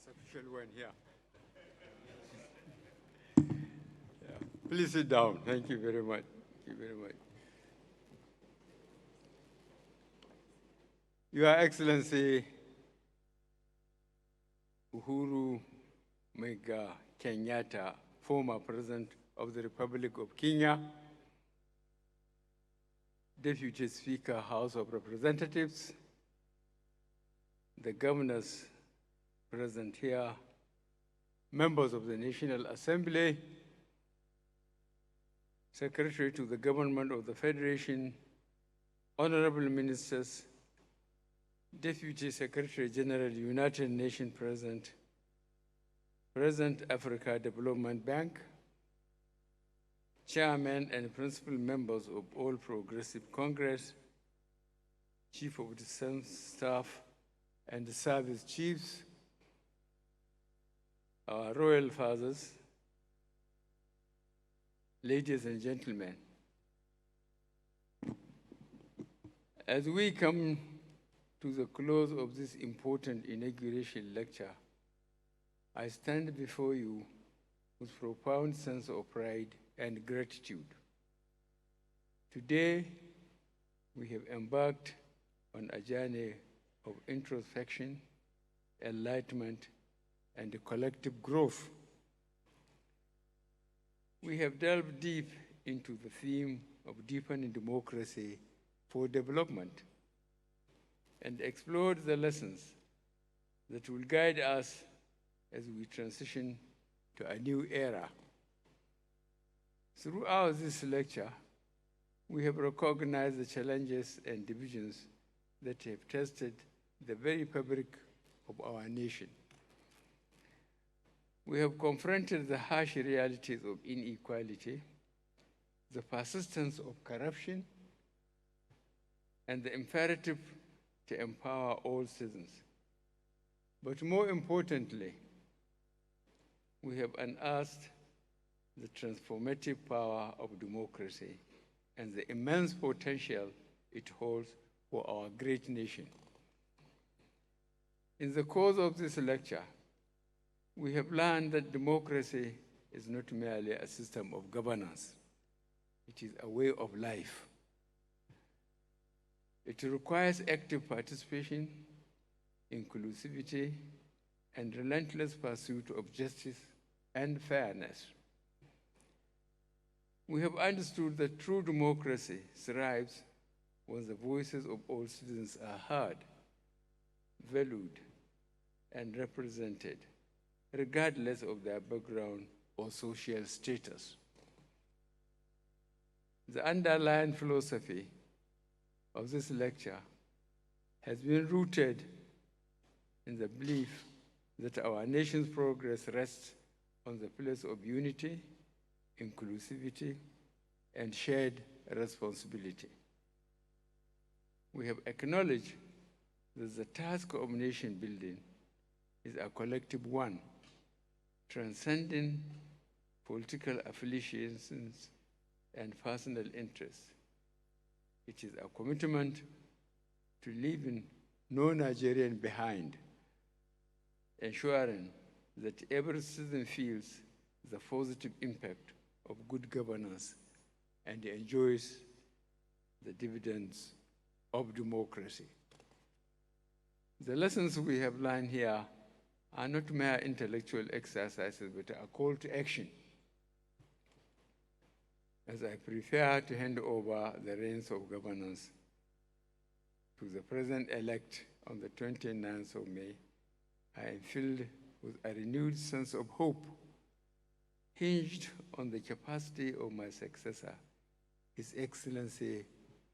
first official one here. Yeah. Please sit down. Thank you very much. Thank you very much. Your Excellency Uhuru Muigai Kenyatta, former President of the Republic of Kenya, Deputy Speaker, House of Representatives, the governors present here, members of the National Assembly, Secretary to the Government of the Federation, honorable ministers, Deputy Secretary General, United Nations President, President Africa Development Bank, Chairman and principal members of All Progressive Congress, Chief of Defense Staff and the Service Chiefs, our royal fathers, ladies and gentlemen, as we come to the close of this important inauguration lecture, I stand before you with profound sense of pride and gratitude. Today, we have embarked on a journey of introspection, enlightenment, and collective growth. We have delved deep into the theme of deepening democracy for development and explored the lessons that will guide us as we transition to a new era. Throughout this lecture, we have recognized the challenges and divisions that have tested the very fabric of our nation. We have confronted the harsh realities of inequality, the persistence of corruption, and the imperative to empower all citizens. But more importantly, we have unearthed the transformative power of democracy and the immense potential it holds for our great nation. In the course of this lecture, we have learned that democracy is not merely a system of governance. It is a way of life. It requires active participation, inclusivity, and relentless pursuit of justice and fairness. We have understood that true democracy thrives when the voices of all citizens are heard, valued, and represented, regardless of their background or social status. The underlying philosophy of this lecture has been rooted in the belief that our nation's progress rests on the pillars of unity, inclusivity, and shared responsibility. We have acknowledged that the task of nation building is a collective one, transcending political affiliations and personal interests. It is a commitment to leaving no Nigerian behind, ensuring that every citizen feels the positive impact of good governance and enjoys the dividends of democracy. The lessons we have learned here are not mere intellectual exercises, but a call to action. As I prepare to hand over the reins of governance to the President-elect on the 29th of May, I am filled with a renewed sense of hope, hinged on the capacity of my successor, His Excellency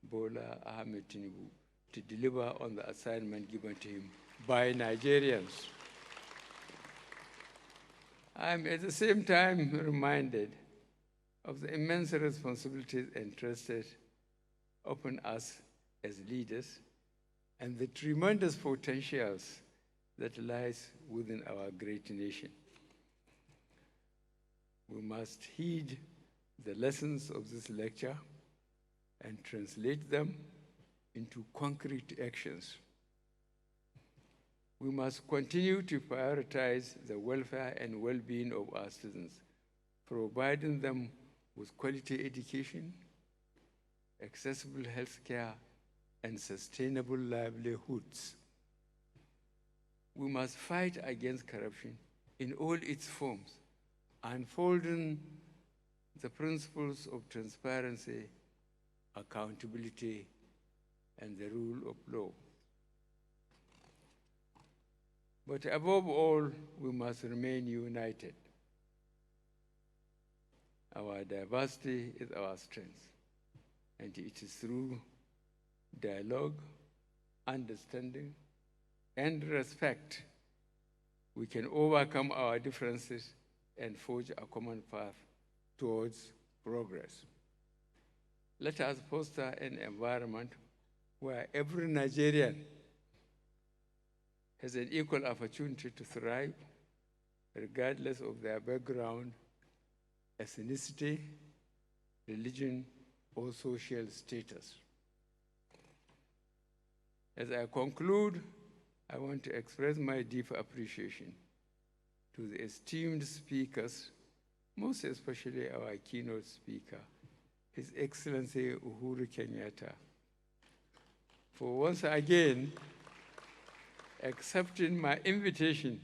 Bola Ahmed Tinubu, to deliver on the assignment given to him by Nigerians. I am at the same time reminded of the immense responsibilities entrusted upon us as leaders and the tremendous potentials that lies within our great nation. We must heed the lessons of this lecture and translate them into concrete actions. We must continue to prioritize the welfare and well-being of our citizens, providing them with quality education, accessible health care, and sustainable livelihoods. We must fight against corruption in all its forms, unfolding the principles of transparency, accountability, and the rule of law. But above all, we must remain united. Our diversity is our strength, and it is through dialogue, understanding, and respect we can overcome our differences and forge a common path towards progress. Let us foster an environment where every Nigerian has an equal opportunity to thrive, regardless of their background, ethnicity, religion, or social status. As I conclude, I want to express my deep appreciation to the esteemed speakers, most especially our keynote speaker, His Excellency Uhuru Kenyatta, for once again accepting my invitation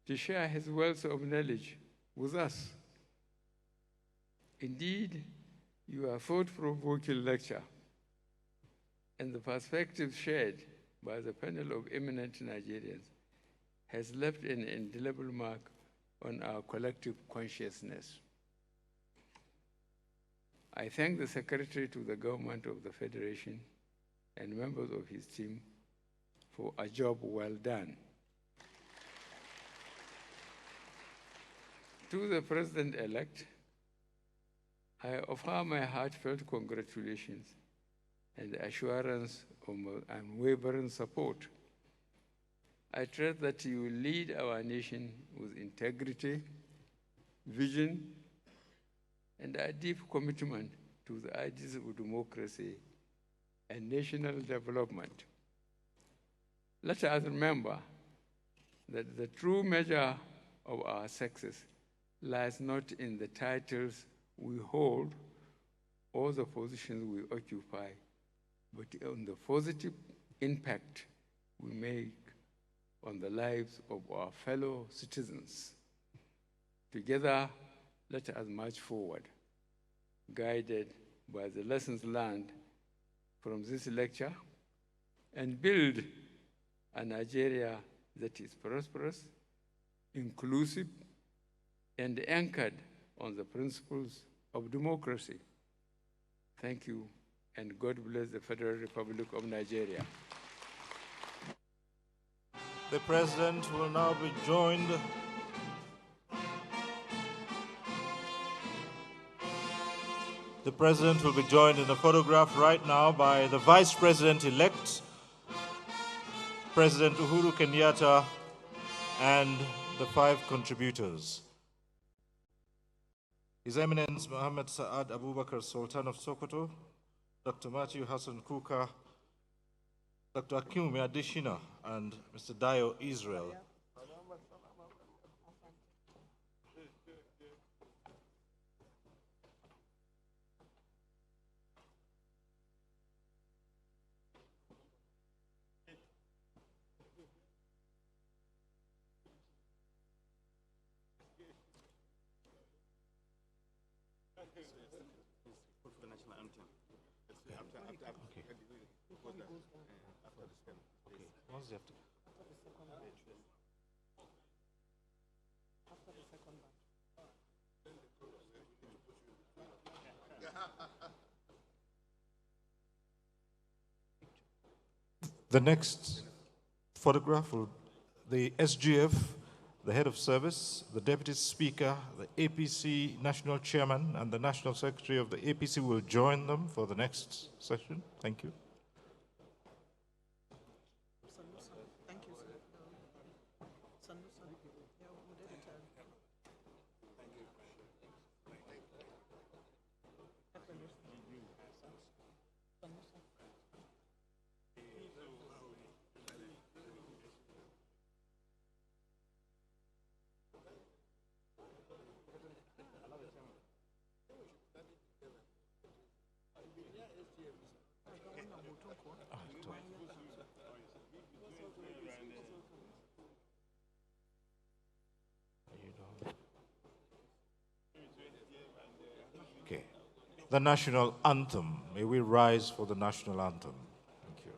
to share his wealth of knowledge with us. Indeed, your thought-provoking lecture and the perspective shared by the panel of eminent Nigerians has left an indelible mark on our collective consciousness. I thank the Secretary to the Government of the Federation and members of his team for a job well done. To the President-elect, I offer my heartfelt congratulations and assurance of unwavering support. I trust that you will lead our nation with integrity, vision, and a deep commitment to the ideals of democracy and national development. Let us remember that the true measure of our success lies not in the titles we hold or the positions we occupy, but on the positive impact we make on the lives of our fellow citizens. Together, let us march forward, guided by the lessons learned from this lecture, and build a Nigeria that is prosperous, inclusive, and anchored on the principles of democracy. Thank you, and God bless the Federal Republic of Nigeria. The President will now be joined in a photograph right now by the Vice President-elect, President Uhuru Kenyatta, and the 5 contributors. His Eminence Muhammad Saad Abubakar, Sultan of Sokoto, Dr. Matthew Hassan Kuka, Dr. Akinwumi Adeshina, and Mr. Dayo Israel. The next photograph will the SGF, the head of service, the deputy speaker, the APC national chairman, and the national secretary of the APC will join them for the next session. Thank you. Okay. The national anthem. May we rise for the national anthem. Thank you.